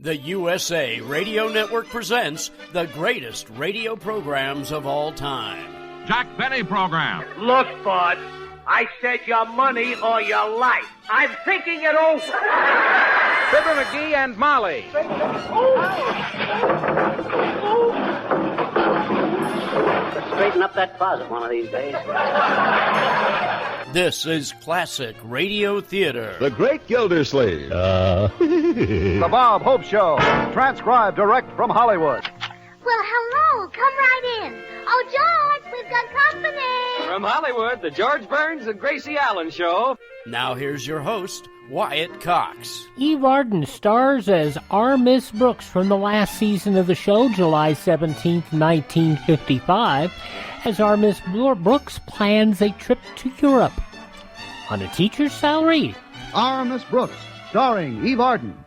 The USA Radio Network presents the greatest radio programs of all time. Jack Benny Program. Look, bud, I said your money or your life. I'm thinking it over. Fibber McGee and Molly. Straighten up that closet one of these days. This is classic radio theater. The Great Gildersleeve. The Bob Hope Show. Transcribed direct from Hollywood. Well, hello. Come right in. Oh, George, we've got company. From Hollywood, the George Burns and Gracie Allen Show. Now here's your host, Wyatt Cox. Eve Arden stars as our Miss Brooks from the last season of the show, July 17th, 1955, as our Miss Brooks plans a trip to Europe on a teacher's salary. Our Miss Brooks, starring Eve Arden.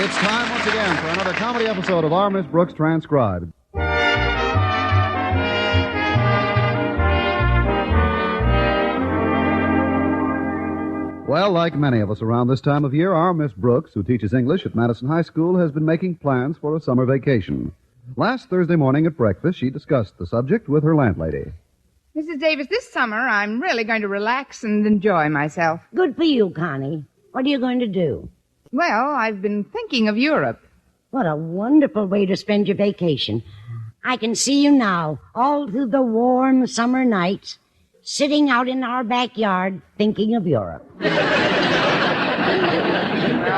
It's time once again for another comedy episode of Our Miss Brooks Transcribed. Well, like many of us around this time of year, our Miss Brooks, who teaches English at Madison High School, has been making plans for a summer vacation. Last Thursday morning at breakfast, she discussed the subject with her landlady. Mrs. Davis, this summer I'm really going to relax and enjoy myself. Good for you, Connie. What are you going to do? Well, I've been thinking of Europe. What a wonderful way to spend your vacation. I can see you now, all through the warm summer nights, sitting out in our backyard thinking of Europe. Well,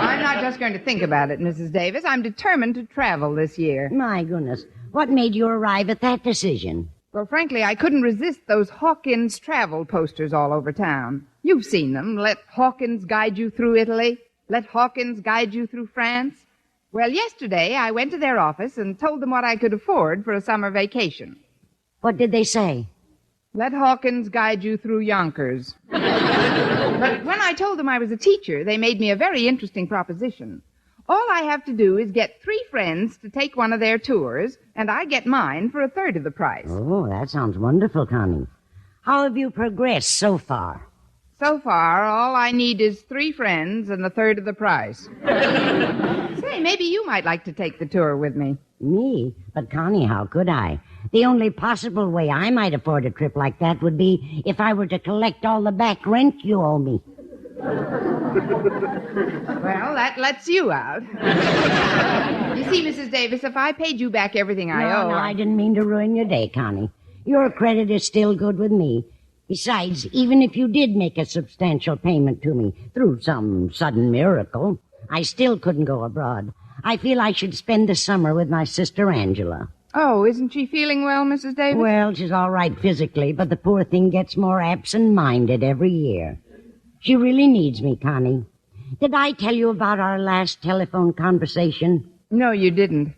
I'm not just going to think about it, Mrs. Davis. I'm determined to travel this year. My goodness. What made you arrive at that decision? Well, frankly, I couldn't resist those Hawkins travel posters all over town. You've seen them. Let Hawkins guide you through Italy. Let Hawkins guide you through France. Well, yesterday I went to their office and told them what I could afford for a summer vacation. What did they say? Let Hawkins guide you through Yonkers. But when I told them I was a teacher, they made me a very interesting proposition. All I have to do is get 3 friends to take one of their tours, and I get mine for a third of the price. Oh, that sounds wonderful, Connie. How have you progressed so far? So far, all I need is 3 friends and a third of the price. Say, maybe you might like to take the tour with me. Me? But, Connie, how could I? The only possible way I might afford a trip like that would be if I were to collect all the back rent you owe me. Well, that lets you out. You see, Mrs. Davis, if I paid you back everything I owe... No, I didn't mean to ruin your day, Connie. Your credit is still good with me. Besides, even if you did make a substantial payment to me through some sudden miracle, I still couldn't go abroad. I feel I should spend the summer with my sister Angela. Oh, isn't she feeling well, Mrs. Davis? Well, she's all right physically, but the poor thing gets more absent-minded every year. She really needs me, Connie. Did I tell you about our last telephone conversation? No, you didn't.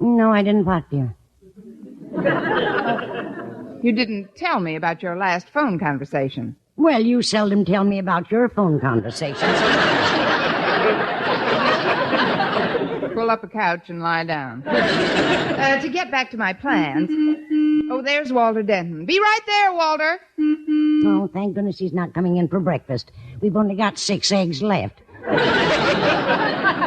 No, I didn't, what, dear? You didn't tell me about your last phone conversation. Well, you seldom tell me about your phone conversations. Pull up a couch and lie down. To get back to my plans. Oh, there's Walter Denton. Be right there, Walter. Oh, thank goodness he's not coming in for breakfast. We've only got 6 eggs left.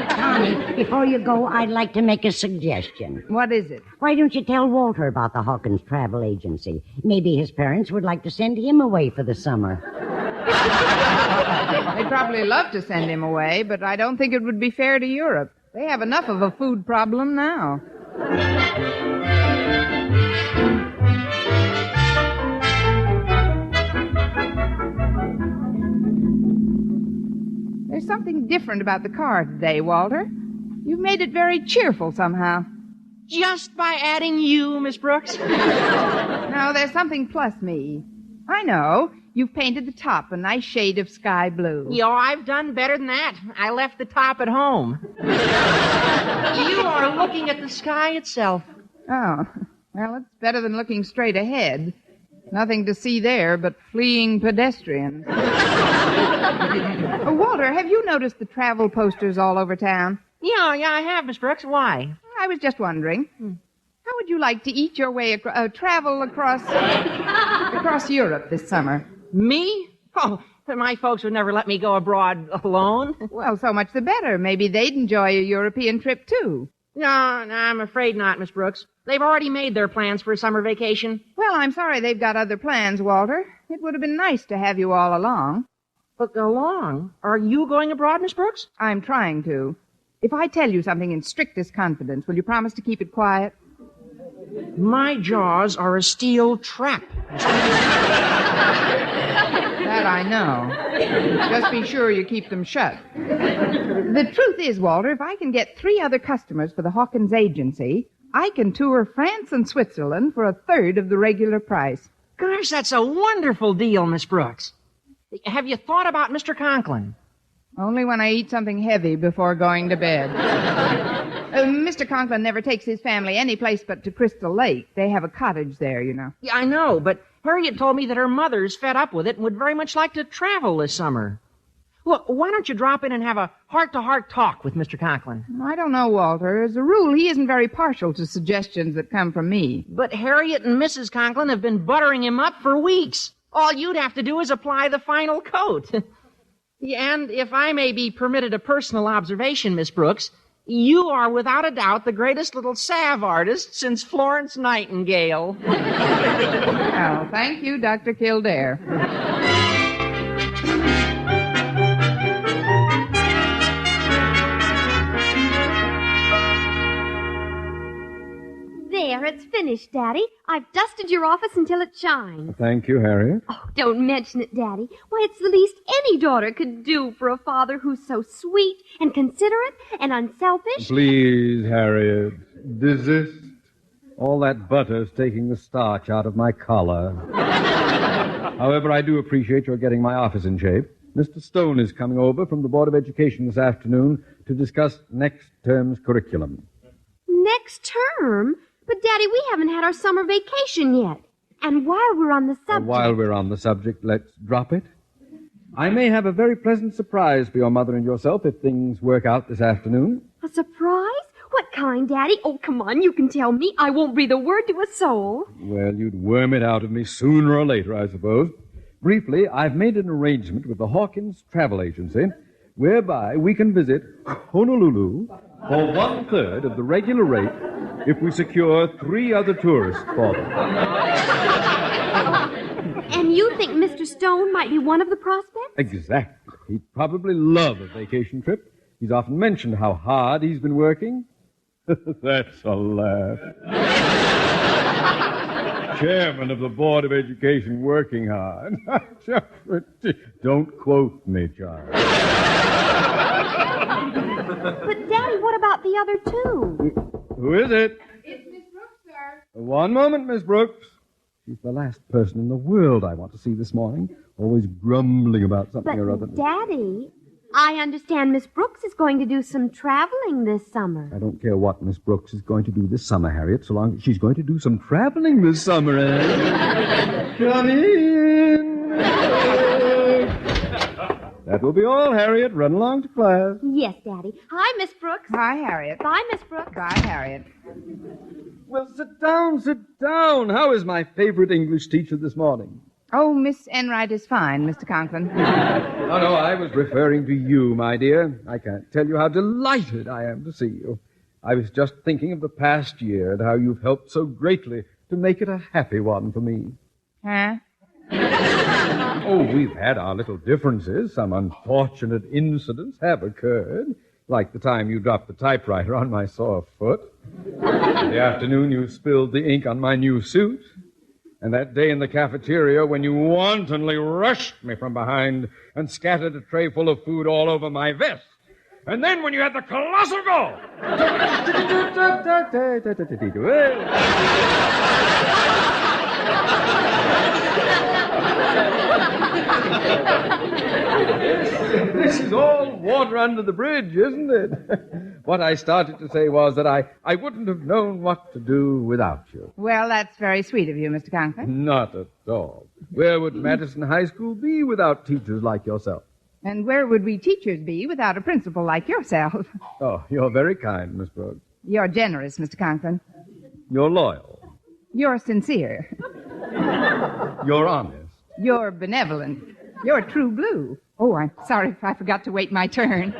Connie, before you go, I'd like to make a suggestion. What is it? Why don't you tell Walter about the Hawkins Travel Agency? Maybe his parents would like to send him away for the summer. They'd probably love to send him away, but I don't think it would be fair to Europe. They have enough of a food problem now. There's something different about the car today, Walter. You've made it very cheerful somehow. Just by adding you, Miss Brooks? No, there's something plus me. I know. You've painted the top a nice shade of sky blue. I've done better than that. I left the top at home. You are looking at the sky itself. Oh, well, it's better than looking straight ahead. Nothing to see there but fleeing pedestrians. Walter, have you noticed the travel posters all over town? Yeah, I have, Miss Brooks. Why? I was just wondering. How would you like to eat your way travel across Europe this summer? Me? Oh, My folks would never let me go abroad alone. Well, so much the better. Maybe they'd enjoy a European trip, too. No, I'm afraid not, Miss Brooks. They've already made their plans for a summer vacation. Well, I'm sorry they've got other plans, Walter. It would have been nice to have you all along. But along? Are you going abroad, Miss Brooks? I'm trying to. If I tell you something in strictest confidence, will you promise to keep it quiet? My jaws are a steel trap. That I know. Just be sure you keep them shut. The truth is, Walter, if I can get 3 other customers for the Hawkins agency, I can tour France and Switzerland for a third of the regular price. Gosh, that's a wonderful deal, Miss Brooks. Have you thought about Mr. Conklin? Only when I eat something heavy before going to bed. Mr. Conklin never takes his family any place but to Crystal Lake. They have a cottage there, you know. Yeah, I know, but Harriet told me that her mother's fed up with it and would very much like to travel this summer. Well, why don't you drop in and have a heart-to-heart talk with Mr. Conklin? I don't know, Walter. As a rule, he isn't very partial to suggestions that come from me. But Harriet and Mrs. Conklin have been buttering him up for weeks. All you'd have to do is apply the final coat. And if I may be permitted a personal observation, Miss Brooks, you are without a doubt the greatest little salve artist since Florence Nightingale. Oh, thank you, Dr. Kildare. There, it's finished, Daddy. I've dusted your office until it shines. Thank you, Harriet. Oh, don't mention it, Daddy. Why, it's the least any daughter could do for a father who's so sweet and considerate and unselfish. Please, Harriet, desist. All that butter's taking the starch out of my collar. However, I do appreciate your getting my office in shape. Mr. Stone is coming over from the Board of Education this afternoon to discuss next term's curriculum. Next term? But, Daddy, we haven't had our summer vacation yet. And while we're on the subject... Let's drop it. I may have a very pleasant surprise for your mother and yourself if things work out this afternoon. A surprise? What kind, Daddy? Oh, come on, you can tell me. I won't breathe a word to a soul. Well, you'd worm it out of me sooner or later, I suppose. Briefly, I've made an arrangement with the Hawkins Travel Agency whereby we can visit Honolulu for 1/3 of the regular rate if we secure 3 other tourists for them. And you think Mr. Stone might be one of the prospects? Exactly. He'd probably love a vacation trip. He's often mentioned how hard he's been working. That's a laugh. Chairman of the Board of Education working hard. Don't quote me, child. But, Daddy, what about the other 2? Who is it? It's Miss Brooks, sir. One moment, Miss Brooks. She's the last person in the world I want to see this morning. Always grumbling about something or other. But, Daddy, I understand Miss Brooks is going to do some traveling this summer. I don't care what Miss Brooks is going to do this summer, Harriet, so long as she's going to do some traveling this summer, eh? Come in. That will be all, Harriet. Run along to class. Yes, Daddy. Hi, Miss Brooks. Hi, Harriet. Bye, Miss Brooks. Bye, Harriet. Well, sit down, sit down. How is my favorite English teacher this morning? Oh, Miss Enright is fine, Mr. Conklin. No, I was referring to you, my dear. I can't tell you how delighted I am to see you. I was just thinking of the past year and how you've helped so greatly to make it a happy one for me. Huh? Oh, we've had our little differences. Some unfortunate incidents have occurred, like the time you dropped the typewriter on my sore foot, the afternoon you spilled the ink on my new suit, and that day in the cafeteria when you wantonly rushed me from behind and scattered a tray full of food all over my vest. And then when you had the colossal goal... This is all water under the bridge, isn't it? What I started to say was that I wouldn't have known what to do without you. Well, that's very sweet of you, Mr. Conklin. Not at all. Where would Madison High School be without teachers like yourself? And where would we teachers be without a principal like yourself? Oh, you're very kind, Miss Brooks. You're generous, Mr. Conklin. You're loyal. You're sincere. You're honest. You're benevolent. You're true blue. Oh, I'm sorry if I forgot to wait my turn.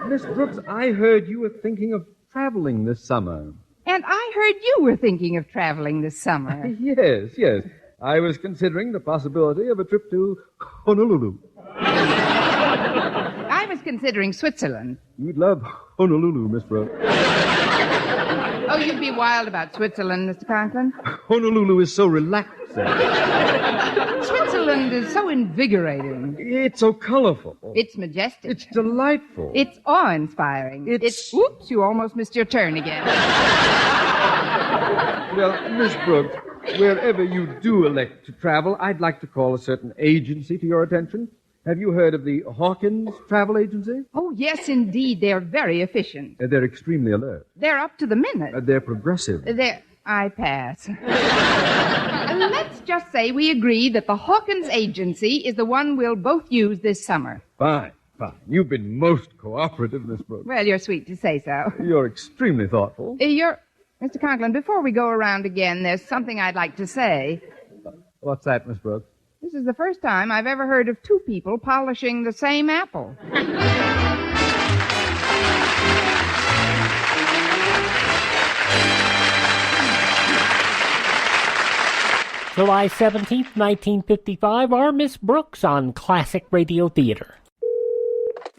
Miss Brooks, I heard you were thinking of traveling this summer. And I heard you were thinking of traveling this summer. Yes. I was considering the possibility of a trip to Honolulu. I was considering Switzerland. You'd love Honolulu, Miss Brooks. Oh, you'd be wild about Switzerland, Mr. Conklin. Honolulu is so relaxing. Switzerland is so invigorating. It's so colorful. It's majestic. It's delightful. It's awe-inspiring. Oops, you almost missed your turn again. Well, Miss Brooks, wherever you do elect to travel, I'd like to call a certain agency to your attention. Have you heard of the Hawkins Travel Agency? Oh, yes, indeed. They're very efficient. They're extremely alert. They're up to the minute. They're progressive. I pass. Let's just say we agree that the Hawkins Agency is the one we'll both use this summer. Fine. You've been most cooperative, Miss Brooks. Well, you're sweet to say so. You're extremely thoughtful. Mr. Conklin, before we go around again, there's something I'd like to say. What's that, Miss Brooks? This is the first time I've ever heard of two people polishing the same apple. July 17th, 1955, our Miss Brooks on Classic Radio Theater.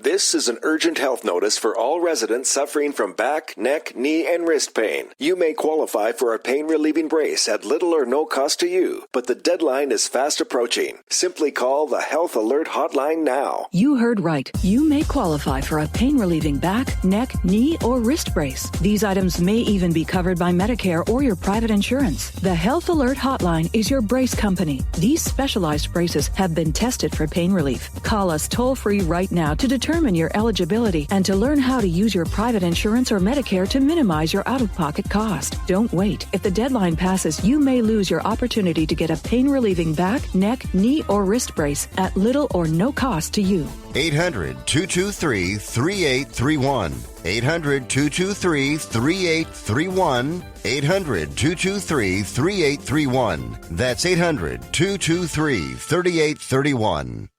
This is an urgent health notice for all residents suffering from back, neck, knee, and wrist pain. You may qualify for a pain-relieving brace at little or no cost to you, but the deadline is fast approaching. Simply call the Health Alert Hotline now. You heard right. You may qualify for a pain-relieving back, neck, knee, or wrist brace. These items may even be covered by Medicare or your private insurance. The Health Alert Hotline is your brace company. These specialized braces have been tested for pain relief. Call us toll-free right now to determine your eligibility and to learn how to use your private insurance or Medicare to minimize your out-of-pocket cost. Don't wait. If the deadline passes, you may lose your opportunity to get a pain-relieving back, neck, knee, or wrist brace at little or no cost to you. 800-223-3831. 800-223-3831. 800-223-3831. That's 800-223-3831.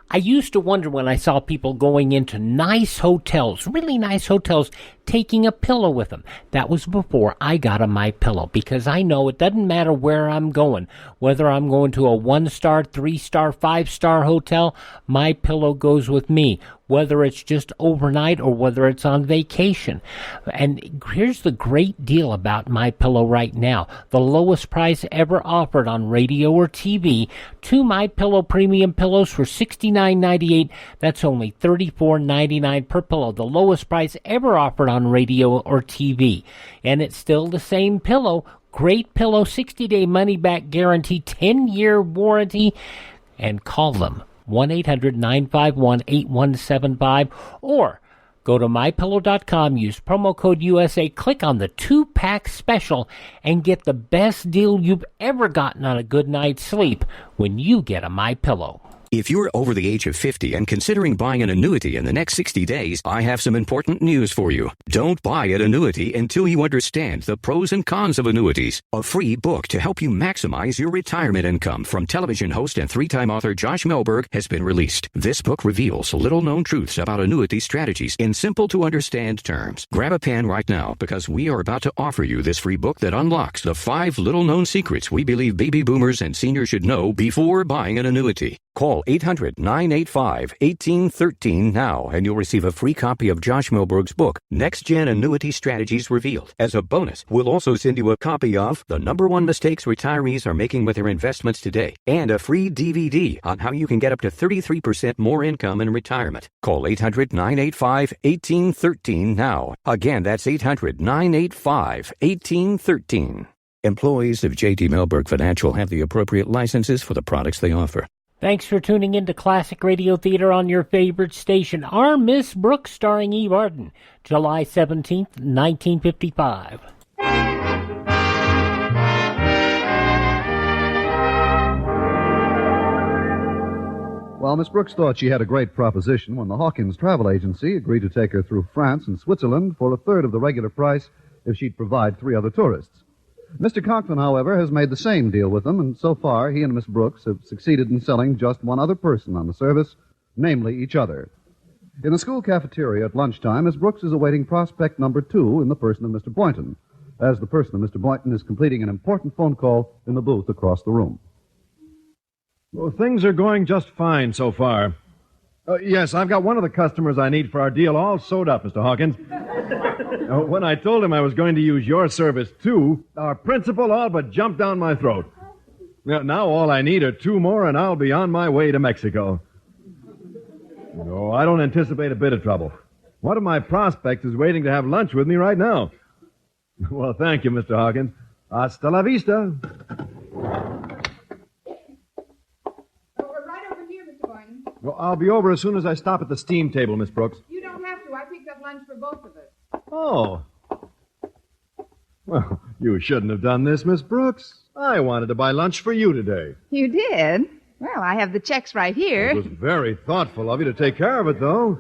I used to wonder when I saw people going into nice hotels, really nice hotels, taking a pillow with them. That was before I got a My Pillow, because I know it doesn't matter where I'm going, whether I'm going to a 1-star, 3-star, 5-star hotel, My Pillow goes with me, whether it's just overnight or whether it's on vacation. And here's the great deal about My Pillow right now. The lowest price ever offered on radio or TV. 2 My Pillow premium pillows for $69.98. That's only $34.99 per pillow. The lowest price ever offered on radio or TV. And it's still the same pillow. Great pillow, 60-day money-back guarantee, 10-year warranty. And call them. 1-800-951-8175, or go to MyPillow.com, use promo code USA, click on the 2-pack special, and get the best deal you've ever gotten on a good night's sleep when you get a My Pillow. If you're over the age of 50 and considering buying an annuity in the next 60 days, I have some important news for you. Don't buy an annuity until you understand the pros and cons of annuities. A free book to help you maximize your retirement income from television host and 3-time author Josh Melberg has been released. This book reveals little-known truths about annuity strategies in simple-to-understand terms. Grab a pen right now, because we are about to offer you this free book that unlocks the 5 little-known secrets we believe baby boomers and seniors should know before buying an annuity. Call 800-985-1813 now, and you'll receive a free copy of Josh Melberg's book, Next Gen Annuity Strategies Revealed. As a bonus, we'll also send you a copy of The #1 Mistakes Retirees Are Making with Their Investments Today, and a free DVD on how you can get up to 33% more income in retirement. Call 800-985-1813 now. Again, that's 800-985-1813. Employees of J.D. Melberg Financial have the appropriate licenses for the products they offer. Thanks for tuning in to Classic Radio Theater on your favorite station. Our Miss Brooks, starring Eve Arden, July 17th, 1955. Well, Miss Brooks thought she had a great proposition when the Hawkins Travel Agency agreed to take her through France and Switzerland for a third of the regular price if she'd provide 3 other tourists. Mr. Conklin, however, has made the same deal with them, and so far he and Miss Brooks have succeeded in selling just one other person on the service, namely each other. In the school cafeteria at lunchtime, Miss Brooks is awaiting prospect number 2 in the person of Mr. Boynton, as the person of Mr. Boynton is completing an important phone call in the booth across the room. Well, things are going just fine so far. Yes, I've got one of the customers I need for our deal all sewed up, Mr. Hawkins. When I told him I was going to use your service, too, our principal all but jumped down my throat. Now all I need are 2 more, and I'll be on my way to Mexico. No, I don't anticipate a bit of trouble. One of my prospects is waiting to have lunch with me right now. Well, thank you, Mr. Hawkins. Hasta la vista. Well, I'll be over as soon as I stop at the steam table, Miss Brooks. You don't have to. I picked up lunch for both of us. Oh. Well, you shouldn't have done this, Miss Brooks. I wanted to buy lunch for you today. You did? Well, I have the checks right here. It was very thoughtful of you to take care of it, though.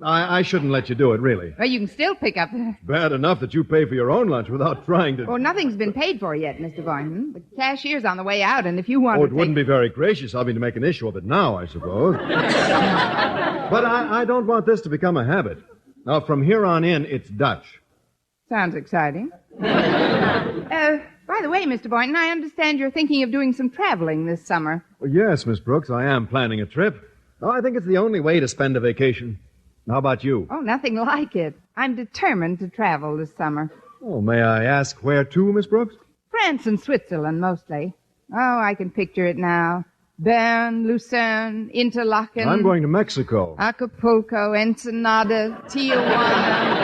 I shouldn't let you do it, really. Well, you can still pick up... Bad enough that you pay for your own lunch without trying to... Well, nothing's been paid for yet, Mr. Boynton. The cashier's on the way out, and if you want to... Oh, it wouldn't be very gracious of me to make an issue of it now, I suppose. But I don't want this to become a habit. Now, from here on in, it's Dutch. Sounds exciting. By the way, Mr. Boynton, I understand you're thinking of doing some traveling this summer. Well, yes, Miss Brooks, I am planning a trip. Oh, I think it's the only way to spend a vacation. How about you? Oh, nothing like it. I'm determined to travel this summer. Oh, may I ask where to, Miss Brooks? France and Switzerland, mostly. Oh, I can picture it now. Bern, Lucerne, Interlaken. I'm going to Mexico. Acapulco, Ensenada, Tijuana.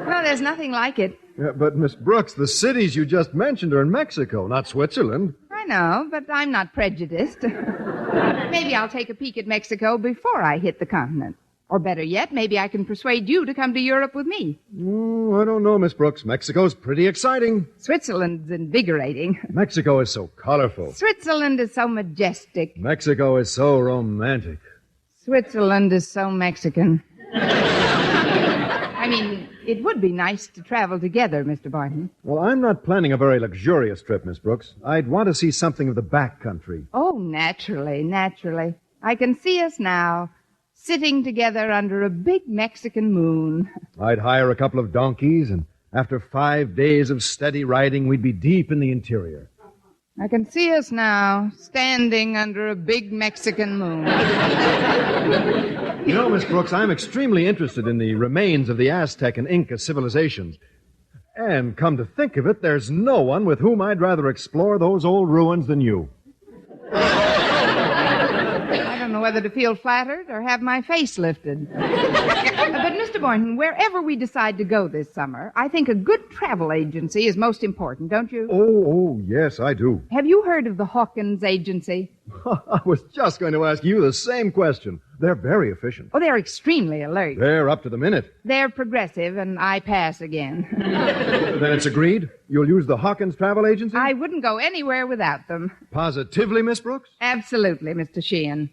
No, there's nothing like it. Yeah, but, Miss Brooks, the cities you just mentioned are in Mexico, not Switzerland. I know, but I'm not prejudiced. Maybe I'll take a peek at Mexico before I hit the continent. Or better yet, maybe I can persuade you to come to Europe with me. Oh, I don't know, Miss Brooks. Mexico's pretty exciting. Switzerland's invigorating. Mexico is so colorful. Switzerland is so majestic. Mexico is so romantic. Switzerland is so Mexican. I mean, it would be nice to travel together, Mr. Boynton. Well, I'm not planning a very luxurious trip, Miss Brooks. I'd want to see something of the back country. Oh, naturally. I can see us now, sitting together under a big Mexican moon. I'd hire a couple of donkeys, and after 5 days of steady riding, we'd be deep in the interior. I can see us now, standing under a big Mexican moon. You know, Miss Brooks, I'm extremely interested in the remains of the Aztec and Inca civilizations. And come to think of it, there's no one with whom I'd rather explore those old ruins than you. I don't know whether to feel flattered or have my face lifted. But, Mr. Boynton, wherever we decide to go this summer, I think a good travel agency is most important, don't you? Oh, yes, I do. Have you heard of the Hawkins Agency? I was just going to ask you the same question. They're very efficient. Oh, they're extremely alert. They're up to the minute. They're progressive, and I pass again. Then it's agreed? You'll use the Hawkins Travel Agency? I wouldn't go anywhere without them. Positively, Miss Brooks? Absolutely, Mr. Sheehan.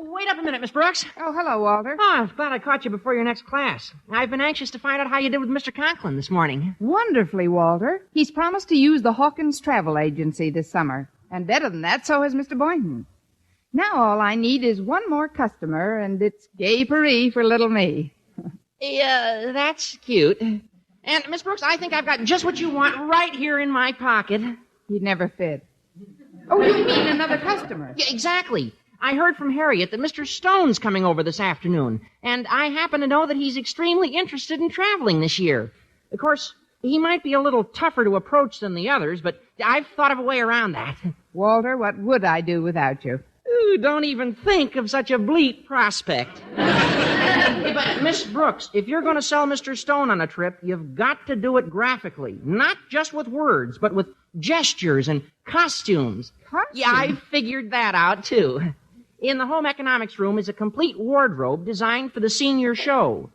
Wait up a minute, Miss Brooks. Oh, hello, Walter. Oh, I'm glad I caught you before your next class. I've been anxious to find out how you did with Mr. Conklin this morning. Wonderfully, Walter. He's promised to use the Hawkins Travel Agency this summer. And better than that, so has Mr. Boynton. Now all I need is one more customer, and it's gay Paris for little me. Yeah, that's cute. And, Miss Brooks, I think I've got just what you want right here in my pocket. He'd never fit. Oh, you mean another customer? Yeah, exactly. I heard from Harriet that Mr. Stone's coming over this afternoon, and I happen to know that he's extremely interested in traveling this year. Of course, he might be a little tougher to approach than the others, but I've thought of a way around that. Walter, what would I do without you? Ooh, don't even think of such a bleak prospect. But, Miss Brooks, if you're going to sell Mr. Stone on a trip, you've got to do it graphically. Not just with words, but with gestures and costumes. Yeah, I figured that out, too. In the home economics room is a complete wardrobe designed for the senior show.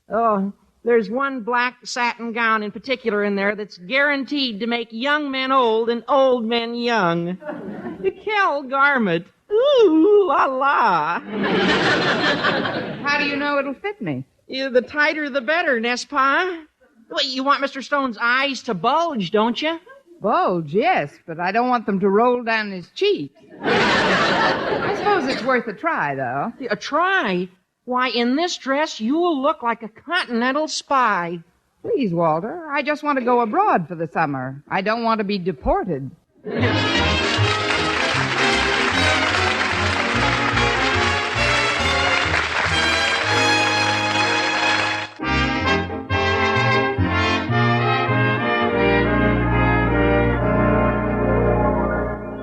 Oh, There's one black satin gown in particular in there that's guaranteed to make young men old and old men young. Quel garment. Ooh, la la. How do you know it'll fit me? The tighter the better, n'est-ce pas? Wait, you want Mr. Stone's eyes to bulge, don't you? Bulge, yes, but I don't want them to roll down his cheeks. I suppose it's worth a try, though. A try? Why, in this dress, you'll look like a continental spy. Please, Walter, I just want to go abroad for the summer. I don't want to be deported.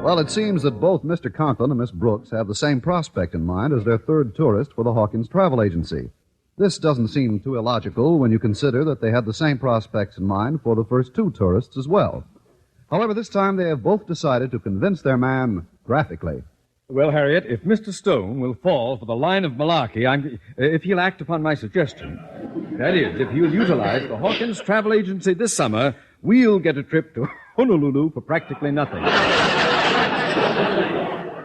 Well, it seems that both Mr. Conklin and Miss Brooks have the same prospect in mind as their third tourist for the Hawkins Travel Agency. This doesn't seem too illogical when you consider that they had the same prospects in mind for the first two tourists as well. However, this time they have both decided to convince their man graphically. Well, Harriet, if Mr. Stone will fall for the line of malarkey, if he'll act upon my suggestion, that is, if he'll utilize the Hawkins Travel Agency this summer, we'll get a trip to Honolulu for practically nothing.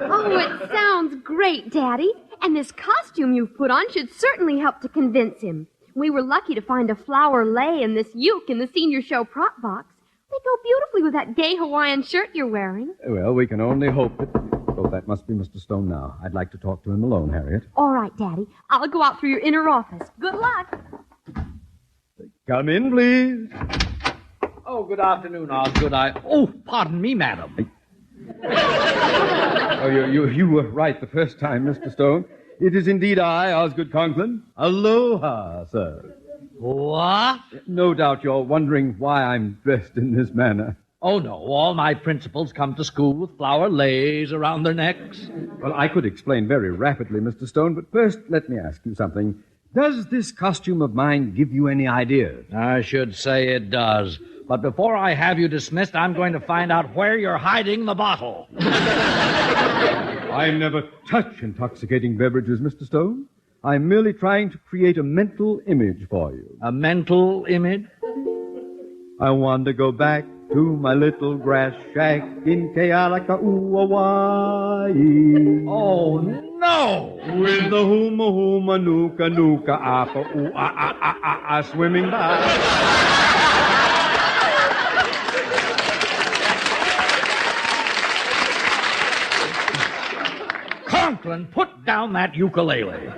Oh, it sounds great, Daddy. And this costume you've put on should certainly help to convince him. We were lucky to find a flower lei and this uke in the senior show prop box. They go beautifully with that gay Hawaiian shirt you're wearing. Well, we can only hope that... Oh, that must be Mr. Stone now. I'd like to talk to him alone, Harriet. All right, Daddy. I'll go out through your inner office. Good luck. Come in, please. Oh, good afternoon, Osgood. Oh, pardon me, madam. Oh, you were right the first time, Mr. Stone. It is indeed I, Osgood Conklin. Aloha, sir. What? No doubt you're wondering why I'm dressed in this manner. Oh, no. All my principals come to school with flower leis around their necks. Well, I could explain very rapidly, Mr. Stone, but first let me ask you something. Does this costume of mine give you any ideas? I should say it does. But before I have you dismissed, I'm going to find out where you're hiding the bottle. I never touch intoxicating beverages, Mr. Stone. I'm merely trying to create a mental image for you. A mental image? I want to go back to my little grass shack in Kealaka'u, Oh, no! with the huma huma nuka nuka apa ooh ah swimming by. Conklin, put down that ukulele.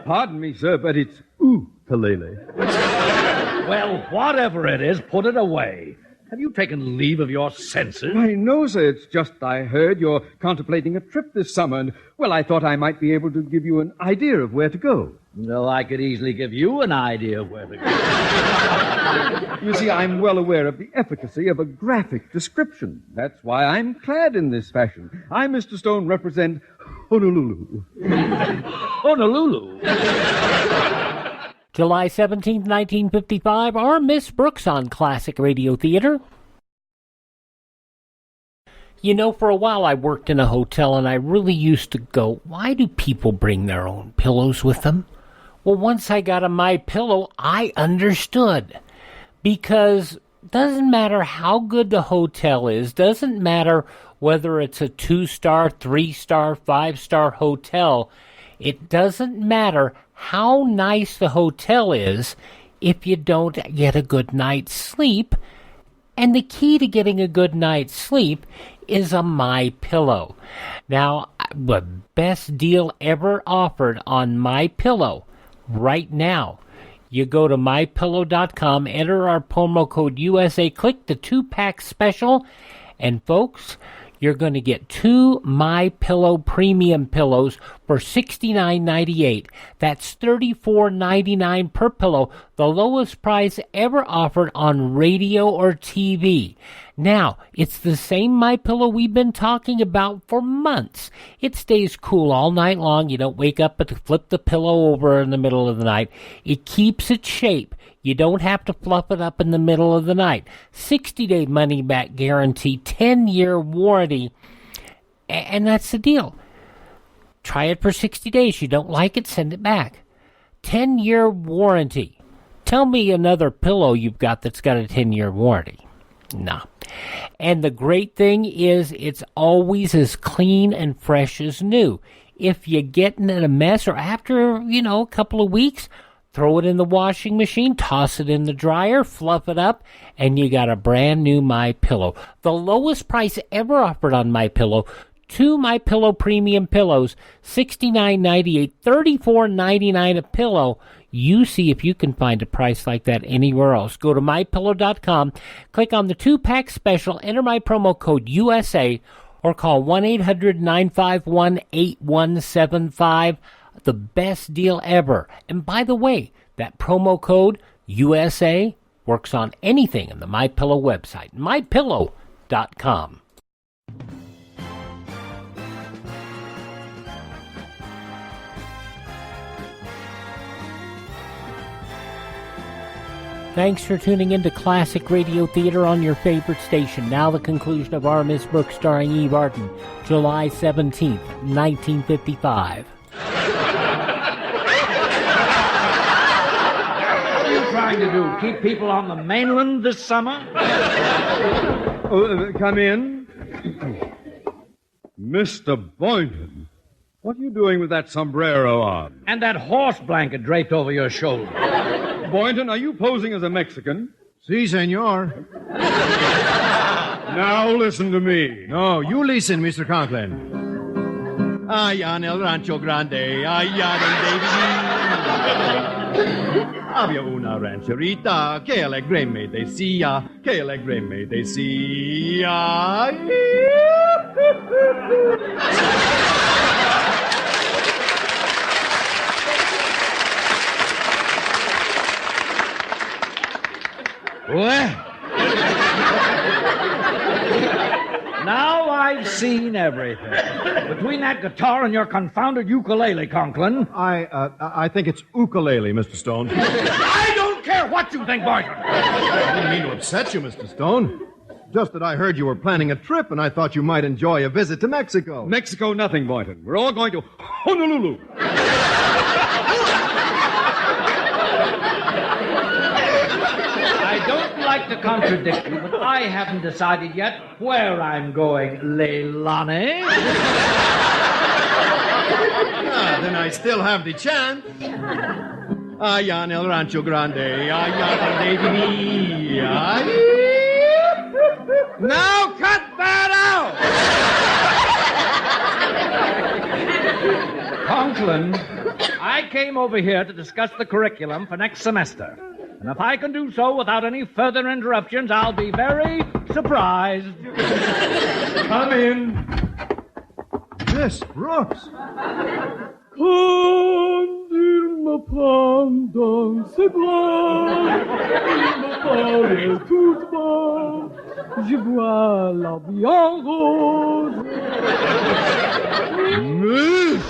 Pardon me, sir, but it's ukulele. Well, whatever it is, put it away. Have you taken leave of your senses? Why, no, sir. It's just I heard you're contemplating a trip this summer, and, well, I thought I might be able to give you an idea of where to go. No, I could easily give you an idea of where to go. You see, I'm well aware of the efficacy of a graphic description. That's why I'm clad in this fashion. I, Mr. Stone, represent Honolulu. Honolulu? July 17th, 1955, our Miss Brooks on Classic Radio Theater. You know, for a while I worked in a hotel and I really used to go, why do people bring their own pillows with them? Well, once I got a My Pillow, I understood. Because doesn't matter how good the hotel is, doesn't matter whether it's a 2-star, 3-star, 5-star hotel, it doesn't matter how nice the hotel is if you don't get a good night's sleep. And the key to getting a good night's sleep is a My Pillow. Now, the best deal ever offered on My Pillow right now. You go to mypillow.com, enter our promo code USA, click the 2-pack special, and folks, you're going to get 2 My Pillow premium pillows for $69.98. That's $34.99 per pillow, the lowest price ever offered on radio or TV. Now, it's the same My Pillow we've been talking about for months. It stays cool all night long. You don't wake up and flip the pillow over in the middle of the night. It keeps its shape. You don't have to fluff it up in the middle of the night. 60-day money-back guarantee, 10-year warranty, and that's the deal. Try it for 60 days. You don't like it, send it back. 10-year warranty. Tell me another pillow you've got that's got a 10-year warranty. No. And the great thing is it's always as clean and fresh as new. If you get in a mess or after, a couple of weeks, throw it in the washing machine, toss it in the dryer, fluff it up, and you got a brand new MyPillow. The lowest price ever offered on MyPillow. 2 MyPillow premium pillows, $69.98, $34.99 a pillow. You see if you can find a price like that anywhere else. Go to MyPillow.com, click on the 2-pack special, enter my promo code USA, or call 1-800-951-8175. The best deal ever. And by the way, that promo code USA works on anything on the MyPillow website, MyPillow.com. Thanks for tuning in to Classic Radio Theater on your favorite station. Now the conclusion of Our Miss Brooks starring Eve Arden, July 17th, 1955. What are you trying to do? Keep people on the mainland this summer? Come in. Mr. Boynton, what are you doing with that sombrero on? And that horse blanket draped over your shoulder. Boynton, are you posing as a Mexican? Si, senor. Now listen to me. No, you listen, Mr. Conklin. Allá en el rancho grande, allá donde viví. Había una rancherita que alegre me decía, Well, now I've seen everything. Between that guitar and your confounded ukulele, Conklin. I think it's ukulele, Mr. Stone. I don't care what you think, Boynton. I didn't mean to upset you, Mr. Stone. Just that I heard you were planning a trip, and I thought you might enjoy a visit to Mexico. Mexico, nothing, Boynton. We're all going to Honolulu. I don't like to contradict you, but I haven't decided yet where I'm going, Leilani. Then I still have the chance. Allá en el rancho grande, allá donde viví. Now cut that out! Conklin, I came over here to discuss the curriculum for next semester. And if I can do so without any further interruptions, I'll be very surprised. Come in. Miss Brooks. Je vois la bien rose. Miss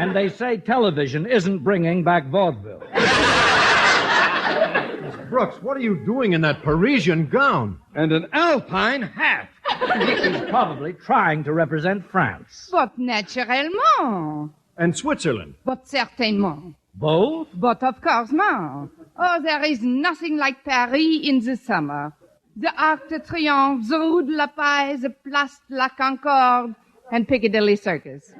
And they say television isn't bringing back vaudeville. Miss Brooks, what are you doing in that Parisian gown? And an alpine hat. He's probably trying to represent France. But naturellement. And Switzerland. But certainement. Both? But of course not. Oh, there is nothing like Paris in the summer. The Arc de Triomphe, the Rue de la Paix, the Place de la Concorde, and Piccadilly Circus.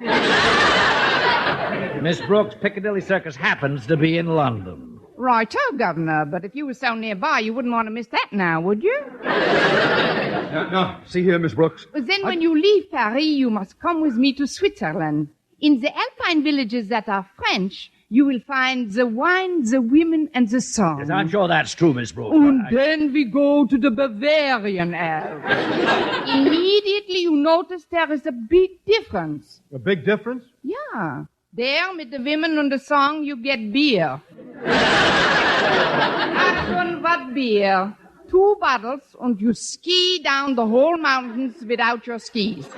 Miss Brooks, Piccadilly Circus happens to be in London. Righto, Governor, but if you were so nearby, you wouldn't want to miss that now, would you? No, see here, Miss Brooks. Then when you leave Paris, you must come with me to Switzerland. In the alpine villages that are French, you will find the wine, the women, and the song. Yes, I'm sure that's true, Miss Brooks. And then we go to the Bavarian Alps. Immediately you notice there is a big difference. A big difference? Yeah. There, with the women and the song, you get beer. Achtung, what beer? 2 bottles, and you ski down the whole mountains without your skis.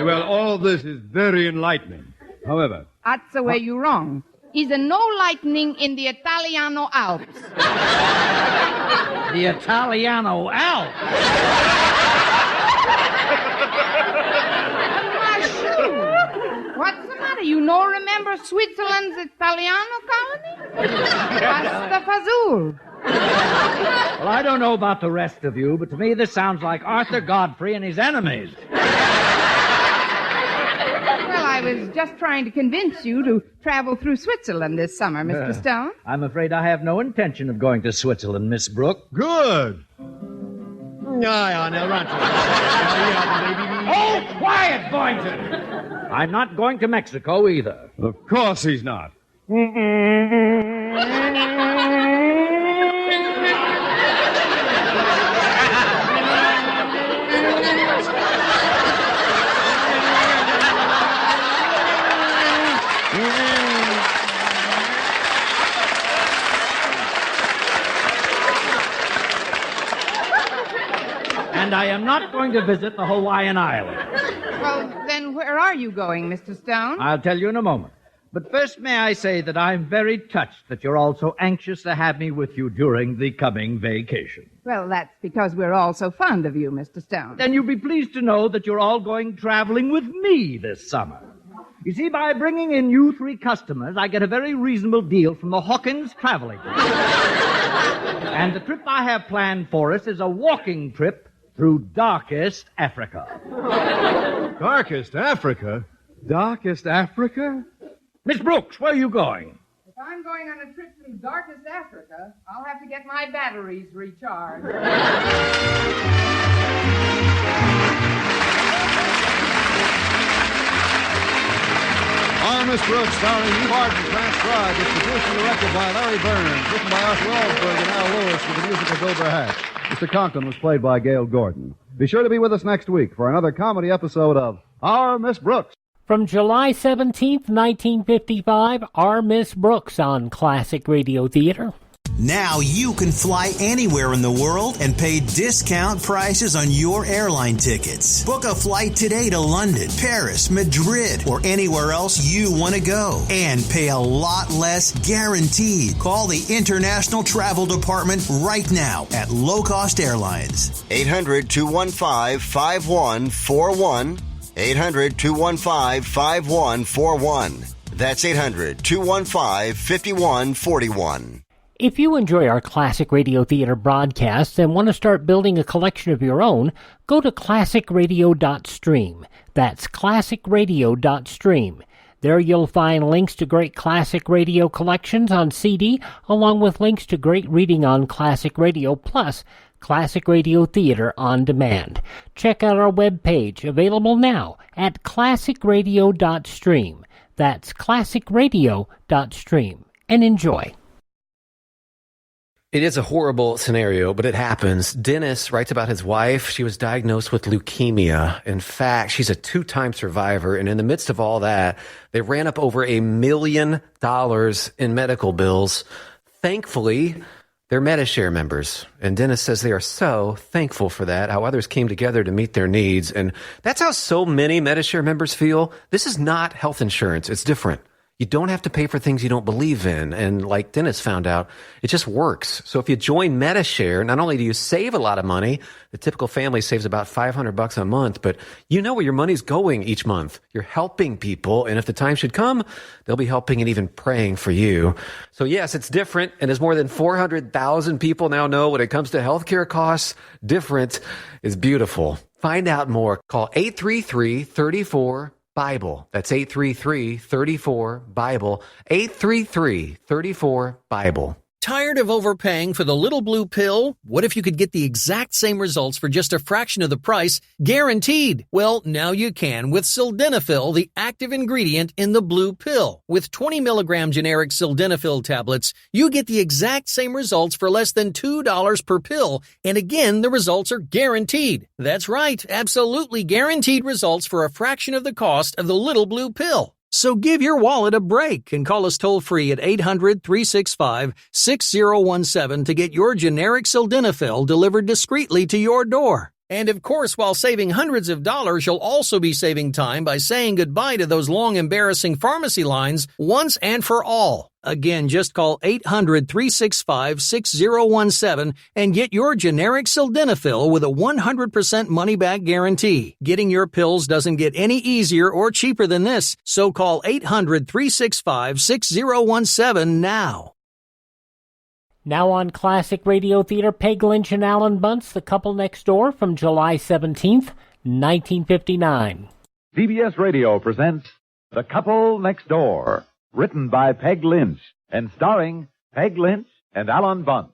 Well, all this is very enlightening. However... That's the way you're wrong. is a no lightning in the Italiano Alps. The Italiano Alps? My shoe. What's the matter? You no remember Switzerland's Italiano colony? Pasta Fazool. Well, I don't know about the rest of you, but to me this sounds like Arthur Godfrey and his enemies. Well, I was just trying to convince you to travel through Switzerland this summer, Mr. Stone. I'm afraid I have no intention of going to Switzerland, Miss Brooke. Good. Oh, quiet, Boynton! I'm not going to Mexico either. Of course he's not. And I am not going to visit the Hawaiian Islands. Well, then where are you going, Mr. Stone? I'll tell you in a moment. But first, may I say that I'm very touched that you're all so anxious to have me with you during the coming vacation. Well, that's because we're all so fond of you, Mr. Stone. Then you'll be pleased to know that you're all going traveling with me this summer. You see, by bringing in you 3 customers, I get a very reasonable deal from the Hawkins Travel Agency. And the trip I have planned for us is a walking trip through darkest Africa. Darkest Africa? Darkest Africa? Miss Brooks, where are you going? If I'm going on a trip through darkest Africa, I'll have to get my batteries recharged. Our Miss Brooks, starring Eve Arden, transcribed. It's produced and directed by Larry Burns, written by Arthur Ellsberg and Al Lewis with the music of Wilbur Hatch. Mr. Conklin was played by Gail Gordon. Be sure to be with us next week for another comedy episode of Our Miss Brooks. From July 17th, 1955, Our Miss Brooks on Classic Radio Theater. Now you can fly anywhere in the world and pay discount prices on your airline tickets. Book a flight today to London, Paris, Madrid, or anywhere else you want to go. And pay a lot less guaranteed. Call the International Travel Department right now at Low Cost Airlines. 800-215-5141. 800-215-5141. That's 800-215-5141. If you enjoy our Classic Radio Theater broadcasts and want to start building a collection of your own, go to classicradio.stream. That's classicradio.stream. There you'll find links to great classic radio collections on CD, along with links to great reading on classic radio, plus Classic Radio Theater on demand. Check out our webpage, available now at classicradio.stream. That's classicradio.stream. And enjoy. It is a horrible scenario, but it happens. Dennis writes about his wife. She was diagnosed with leukemia. In fact, she's a 2-time survivor. And in the midst of all that, they ran up over $1 million in medical bills. Thankfully, they're MediShare members. And Dennis says they are so thankful for that, how others came together to meet their needs. And that's how so many MediShare members feel. This is not health insurance. It's different. You don't have to pay for things you don't believe in. And like Dennis found out, it just works. So if you join MediShare, not only do you save a lot of money, the typical family saves about $500 a month, but you know where your money's going each month. You're helping people. And if the time should come, they'll be helping and even praying for you. So yes, it's different. And as more than 400,000 people now know when it comes to healthcare costs, different is beautiful. Find out more. Call 833-34 Bible. That's 833-34-BIBLE. 833-34-BIBLE. Tired of overpaying for the little blue pill? What if you could get the exact same results for just a fraction of the price, guaranteed? Well, now you can with sildenafil, the active ingredient in the blue pill. With 20 milligram generic sildenafil tablets, you get the exact same results for less than $2 per pill. And again, the results are guaranteed. That's right, absolutely guaranteed results for a fraction of the cost of the little blue pill. So give your wallet a break and call us toll-free at 800-365-6017 to get your generic sildenafil delivered discreetly to your door. And of course, while saving hundreds of dollars, you'll also be saving time by saying goodbye to those long, embarrassing pharmacy lines once and for all. Again, just call 800-365-6017 and get your generic sildenafil with a 100% money-back guarantee. Getting your pills doesn't get any easier or cheaper than this, so call 800-365-6017 now. Now on Classic Radio Theater, Peg Lynch and Alan Bunce, The Couple Next Door, from July 17th, 1959. CBS Radio presents The Couple Next Door, written by Peg Lynch and starring Peg Lynch and Alan Bunce.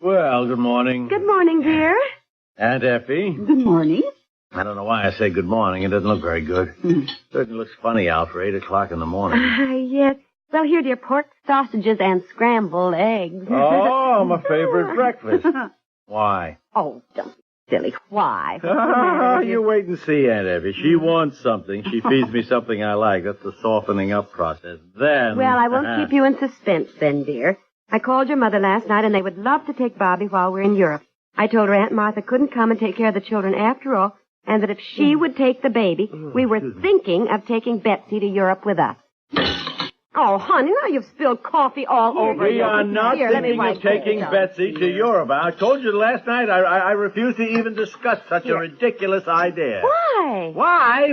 Well, good morning. Good morning, dear. Aunt Effie. Good morning. I don't know why I say good morning. It doesn't look very good. Certainly looks funny out for 8 o'clock in the morning. Yes. Well, here, dear, pork sausages and scrambled eggs. Oh, my favorite breakfast. Why? Oh, don't be silly. Why? You wait and see, Aunt Effie. She wants something. She feeds me something I like. That's the softening up process. Then... Well, I won't keep you in suspense then, dear. I called your mother last night, and they would love to take Bobby while we're in Europe. I told her Aunt Martha couldn't come and take care of the children after all, and that if she would take the baby, we were thinking of taking Betsy to Europe with us. Oh, honey, now you've spilled coffee all over you. We are not thinking of taking Betsy to Europe. I told you last night I refuse to even discuss such a ridiculous idea. Why? Why?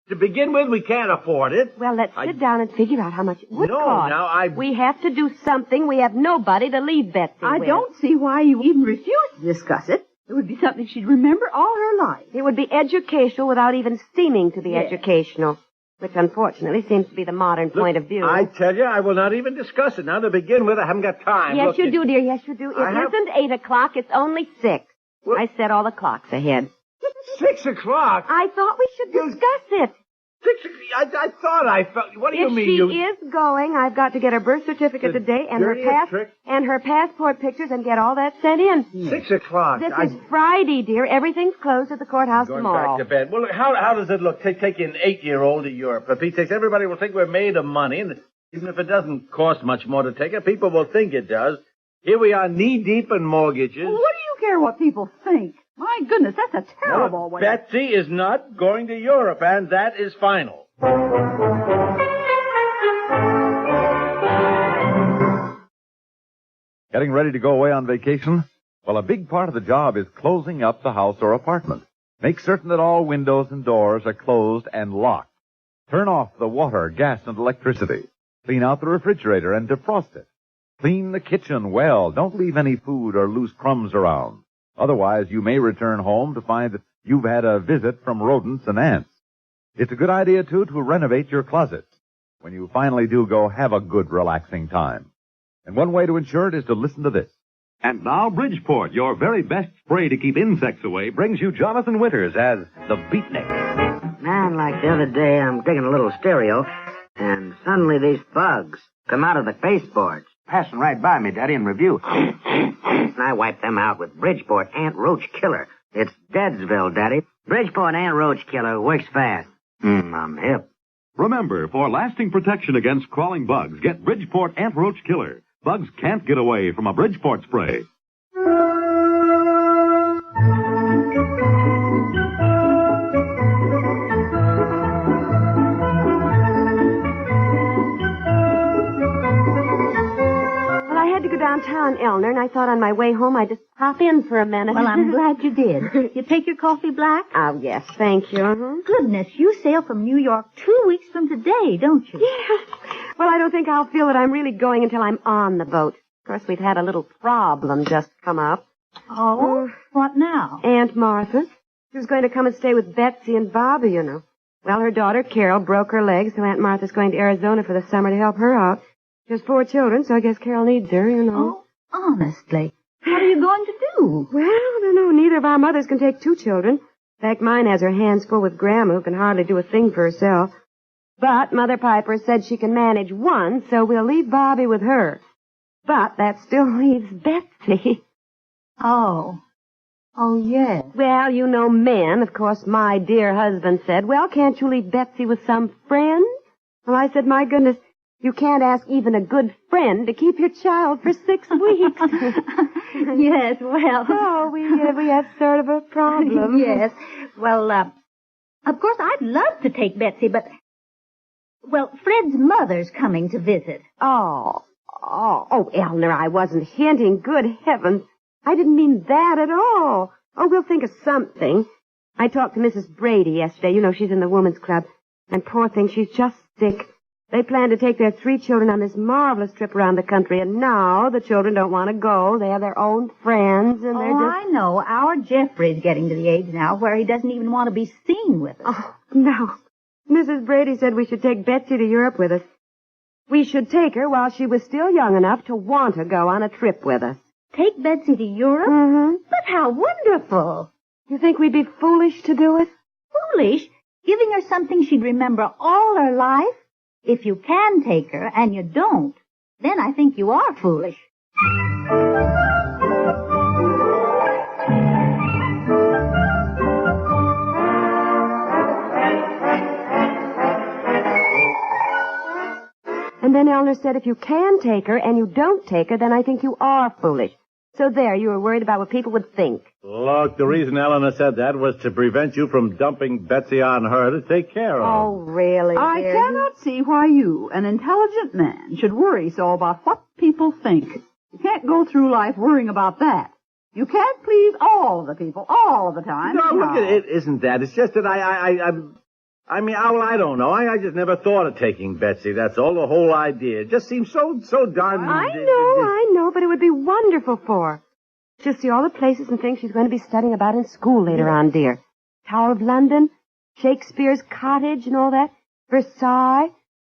To begin with, we can't afford it. Well, let's sit down and figure out how much it would cost. Now, We have to do something. We have nobody to leave Betsy with. I don't see why you even refuse to discuss it. It would be something she'd remember all her life. It would be educational without even seeming to be educational, which unfortunately seems to be the modern point of view. I tell you, I will not even discuss it. Now, to begin with, I haven't got time. Yes, Look, you do, dear. Yes, you do. It isn't 8 o'clock. It's only 6. I set all the clocks ahead. 6 o'clock? I thought we should discuss it. 6 o'clock? I thought I felt... What do you mean? If she is going, I've got to get her birth certificate today and her passport pictures and get all that sent in. 6 o'clock? This is Friday, dear. Everything's closed at the courthouse tomorrow. Back to bed. Well, look, how does it look? Taking an 8-year-old to Europe. For Pete's sake, everybody will think we're made of money, and even if it doesn't cost much more to take it, people will think it does. Here we are, knee-deep in mortgages. Well, what do you care what people think? My goodness, that's a terrible way. Betsy is not going to Europe, and that is final. Getting ready to go away on vacation? Well, a big part of the job is closing up the house or apartment. Make certain that all windows and doors are closed and locked. Turn off the water, gas, and electricity. Clean out the refrigerator and defrost it. Clean the kitchen well. Don't leave any food or loose crumbs around. Otherwise, you may return home to find that you've had a visit from rodents and ants. It's a good idea, too, to renovate your closet. When you finally do go, have a good, relaxing time. And one way to ensure it is to listen to this. And now Bridgeport, your very best spray to keep insects away, brings you Jonathan Winters as the Beatnik. Man, like the other day, I'm digging a little stereo, and suddenly these bugs come out of the baseboards, passing right by me, Daddy, in review. And I wipe them out with Bridgeport Ant Roach Killer. It's Deadsville, Daddy. Bridgeport Ant Roach Killer works fast. I'm hip. Remember, for lasting protection against crawling bugs, get Bridgeport Ant Roach Killer. Bugs can't get away from a Bridgeport spray. Downtown, Elner, and I thought on my way home I'd just pop in for a minute. Well, I'm glad you did. You take your coffee black? Oh, yes, thank you. Goodness, you sail from New York 2 weeks from today, don't you? Yeah. Well, I don't think I'll feel that I'm really going until I'm on the boat. Of course, we've had a little problem just come up. Oh? What now? Aunt Martha. She was going to come and stay with Betsy and Bobby, you know. Well, her daughter, Carol, broke her leg, so Aunt Martha's going to Arizona for the summer to help her out. She has 4 children, so I guess Carol needs her, you know. Oh, honestly. What are you going to do? Well, I don't know. Neither of our mothers can take 2 children. In fact, mine has her hands full with Grandma, who can hardly do a thing for herself. But Mother Piper said she can manage one, so we'll leave Bobby with her. But that still leaves Betsy. Oh, yes. Well, you know men. Of course, my dear husband said, well, can't you leave Betsy with some friend? Well, I said, my goodness, you can't ask even a good friend to keep your child for 6 weeks. Yes, well. So we have sort of a problem. Yes. Well, of course, I'd love to take Betsy, but, well, Fred's mother's coming to visit. Oh, Eleanor, I wasn't hinting. Good heavens. I didn't mean that at all. Oh, we'll think of something. I talked to Mrs. Brady yesterday. You know, she's in the women's club. And poor thing, she's just sick. They plan to take their 3 children on this marvelous trip around the country, and now the children don't want to go. They have their own friends, and they're just... I know. Our Jeffrey's getting to the age now where he doesn't even want to be seen with us. Oh, no. Mrs. Brady said we should take Betsy to Europe with us. We should take her while she was still young enough to want to go on a trip with us. Take Betsy to Europe? Mm-hmm. But how wonderful. You think we'd be foolish to do it? Foolish? Giving her something she'd remember all her life? If you can take her and you don't, then I think you are foolish. And then Eleanor said if you can take her and you don't take her, then I think you are foolish. So there, you were worried about what people would think. Look, the reason Eleanor said that was to prevent you from dumping Betsy on her to take care of. Oh, really, I dear? cannot see why you, an intelligent man, should worry so about what people think. You can't go through life worrying about that. You can't please all the people all of the time. No, look, it isn't that. It's just that I don't know. I just never thought of taking Betsy. That's all. The whole idea. It just seems so darn... I know, but it would be wonderful for her. She'll see all the places and things she's going to be studying about in school later on, dear. Tower of London, Shakespeare's cottage and all that, Versailles,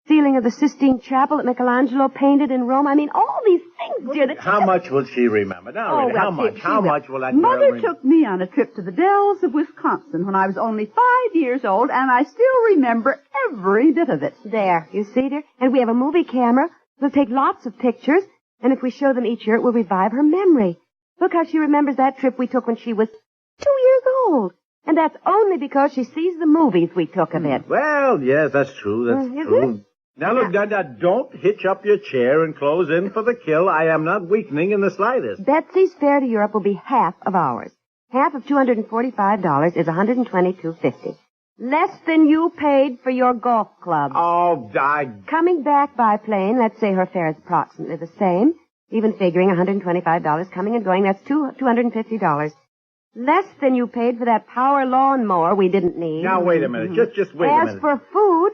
ceiling of the Sistine Chapel that Michelangelo painted in Rome. I mean, all these things, dear. How much will she remember? Now, really, how much? How much will that girl Mother remember? took me on a trip to the Dells of Wisconsin when I was only 5 years old, and I still remember every bit of it. There, you see, dear? And we have a movie camera. We'll take lots of pictures, and if we show them each year, it will revive her memory. Look how she remembers that trip we took when she was 2 years old. And that's only because she sees the movies we took of it. Well, yes, that's true. That's true. Now, look, now, don't hitch up your chair and close in for the kill. I am not weakening in the slightest. Betsy's fare to Europe will be half of ours. Half of $245 is $122.50. Less than you paid for your golf club. Oh, Coming back by plane, let's say her fare is approximately the same. Even figuring $125 coming and going, that's $250. Less than you paid for that power lawnmower we didn't need. Now, wait a minute. Just wait a minute. As for food,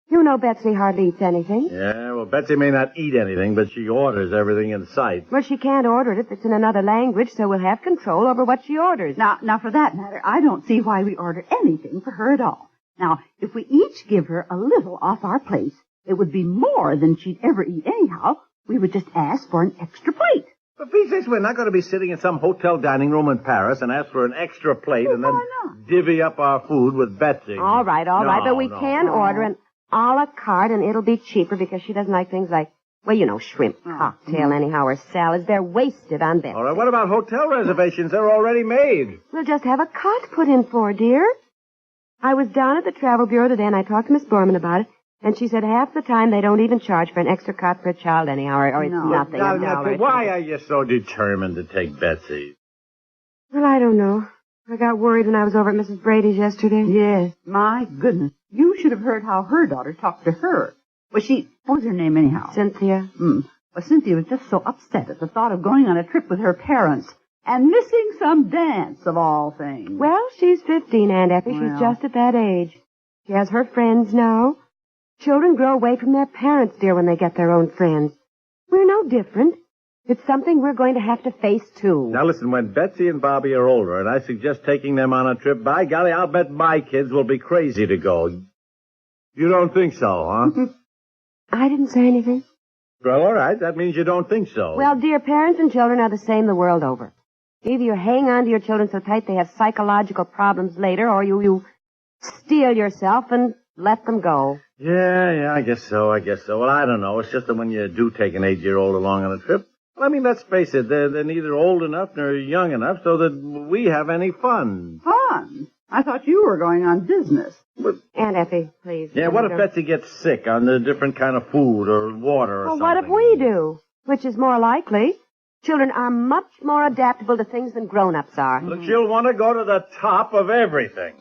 you know Betsy hardly eats anything. Yeah, well, Betsy may not eat anything, but she orders everything in sight. Well, she can't order it if it's in another language, so we'll have control over what she orders. Now, for that matter, I don't see why we order anything for her at all. Now, if we each give her a little off our plate, it would be more than she'd ever eat anyhow. We would just ask for an extra plate. For Pete's sake, we're not going to be sitting in some hotel dining room in Paris and ask for an extra plate and then divvy up our food with Betsy. All right, but we can order an a la carte, and it'll be cheaper because she doesn't like things like, well, you know, shrimp cocktail anyhow, or salads. They're wasted on Betsy. All right, what about hotel reservations? They're already made. We'll just have a cot put in for her, dear. I was down at the travel bureau today, and I talked to Miss Borman about it. And she said half the time they don't even charge for an extra cot for a child anyhow, or it's nothing. Why are you so determined to take Betsy? Well, I don't know. I got worried when I was over at Mrs. Brady's yesterday. Yes, my goodness. You should have heard how her daughter talked to her. What was her name anyhow? Cynthia. Well, Cynthia was just so upset at the thought of going on a trip with her parents and missing some dance of all things. Well, she's 15, Aunt Effie. She's just at that age. She has her friends now. Children grow away from their parents, dear, when they get their own friends. We're no different. It's something we're going to have to face, too. Now, listen, when Betsy and Bobby are older, and I suggest taking them on a trip, by golly, I'll bet my kids will be crazy to go. You don't think so, huh? I didn't say anything. Well, all right. That means you don't think so. Well, dear, parents and children are the same the world over. Either you hang on to your children so tight they have psychological problems later, or you steel yourself and let them go. Yeah, I guess so. Well, I don't know. It's just that when you do take an 8-year-old along on a trip, well, I mean, let's face it, they're neither old enough nor young enough so that we have any fun. Fun? I thought you were going on business. Aunt Effie, please. Yeah, what if Betsy gets sick on the different kind of food or water or Well, something? what if we do? Which is more likely. Children are much more adaptable to things than grown-ups are. Look, she'll want to go to the top of everything.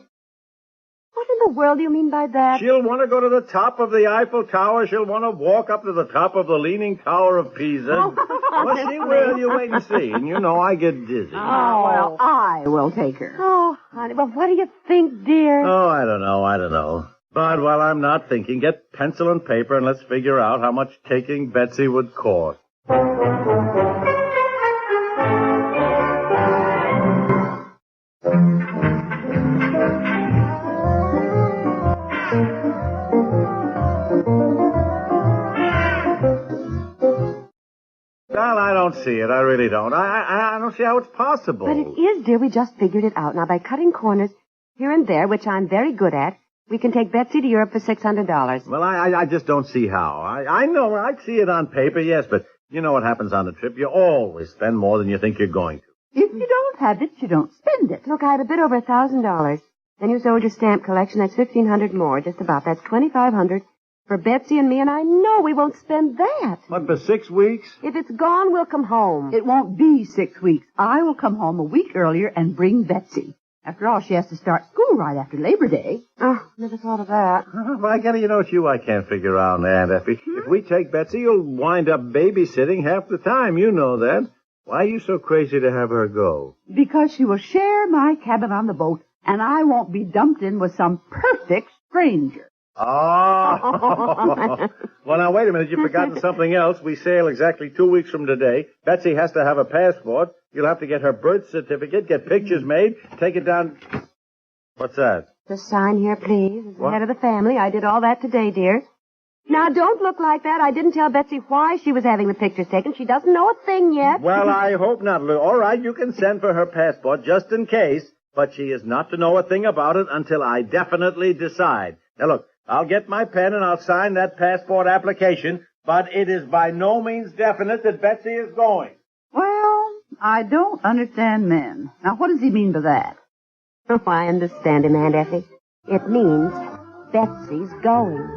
What in the world do you mean by that? She'll want to go to the top of the Eiffel Tower. She'll want to walk up to the top of the Leaning Tower of Pisa. Well, she will. You wait and see. And you know I get dizzy. Oh, well, I will take her. Oh, honey, well, what do you think, dear? Oh, I don't know. But while I'm not thinking, get pencil and paper and let's figure out how much taking Betsy would cost. Well, I don't see it. I really don't. I don't see how it's possible. But it is, dear. We just figured it out. Now, by cutting corners here and there, which I'm very good at, we can take Betsy to Europe for $600. Well, I just don't see how. I know. I see it on paper, yes, but you know what happens on the trip. You always spend more than you think you're going to. If you don't have it, you don't spend it. Look, I have a bit over $1,000. Then you sold your stamp collection. That's $1,500 more, just about. That's $2,500 for Betsy and me, and I know we won't spend that. What, for 6 weeks? If it's gone, we'll come home. It won't be 6 weeks. I will come home a week earlier and bring Betsy. After all, she has to start school right after Labor Day. Oh, never thought of that. Well, I gotta, it's you I can't figure out, Aunt Effie. If we take Betsy, you'll wind up babysitting half the time. You know that. Why are you so crazy to have her go? Because she will share my cabin on the boat, and I won't be dumped in with some perfect stranger. Oh. Well, now, wait a minute. You've forgotten something else. We sail exactly 2 weeks from today. Betsy has to have a passport. You'll have to get her birth certificate, get pictures made, take it down. What's that? Just sign here, please. As the head of the family, I did all that today, dear. Now, don't look like that. I didn't tell Betsy why she was having the pictures taken. She doesn't know a thing yet. Well, I hope not. All right, you can send for her passport just in case, but she is not to know a thing about it until I definitely decide. Now, look, I'll get my pen and I'll sign that passport application, but it is by no means definite that Betsy is going. Well, I don't understand men. Now, what does he mean by that? Oh, I understand him, Aunt Effie. It means Betsy's going.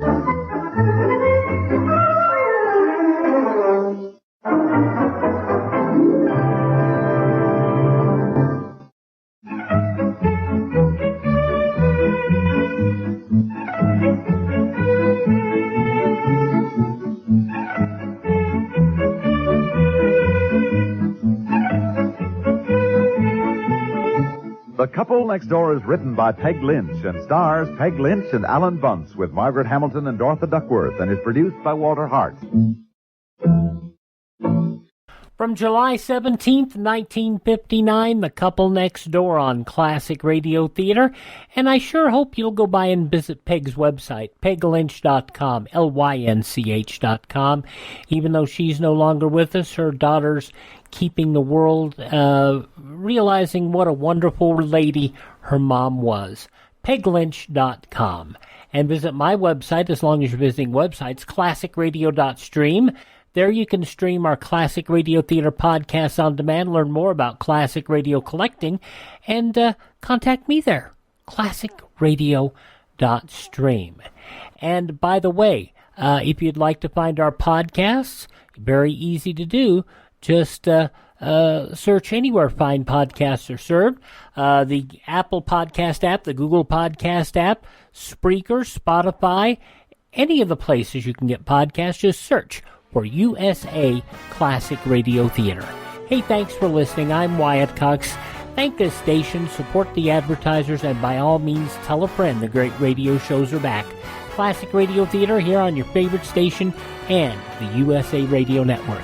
The Couple Next Door is written by Peg Lynch and stars Peg Lynch and Alan Bunce with Margaret Hamilton and Dorothy Duckworth and is produced by Walter Hart. From July 17th, 1959, The Couple Next Door on Classic Radio Theater. And I sure hope you'll go by and visit Peg's website, peglynch.com, Lynch.com. Even though she's no longer with us, her daughter's keeping the world realizing what a wonderful lady her mom was. peglynch.com. And visit my website, as long as you're visiting websites, classicradio.stream. There you can stream our Classic Radio Theater podcasts on demand, learn more about classic radio collecting, and contact me there, classicradio.stream. And by the way, if you'd like to find our podcasts, very easy to do. Just search anywhere fine podcasts are served. The Apple Podcast app, the Google Podcast app, Spreaker, Spotify, any of the places you can get podcasts, just search for USA Classic Radio Theater. Hey, thanks for listening. I'm Wyatt Cox. Thank this station, support the advertisers, and by all means tell a friend the great radio shows are back. Classic Radio Theater here on your favorite station and the USA Radio Network.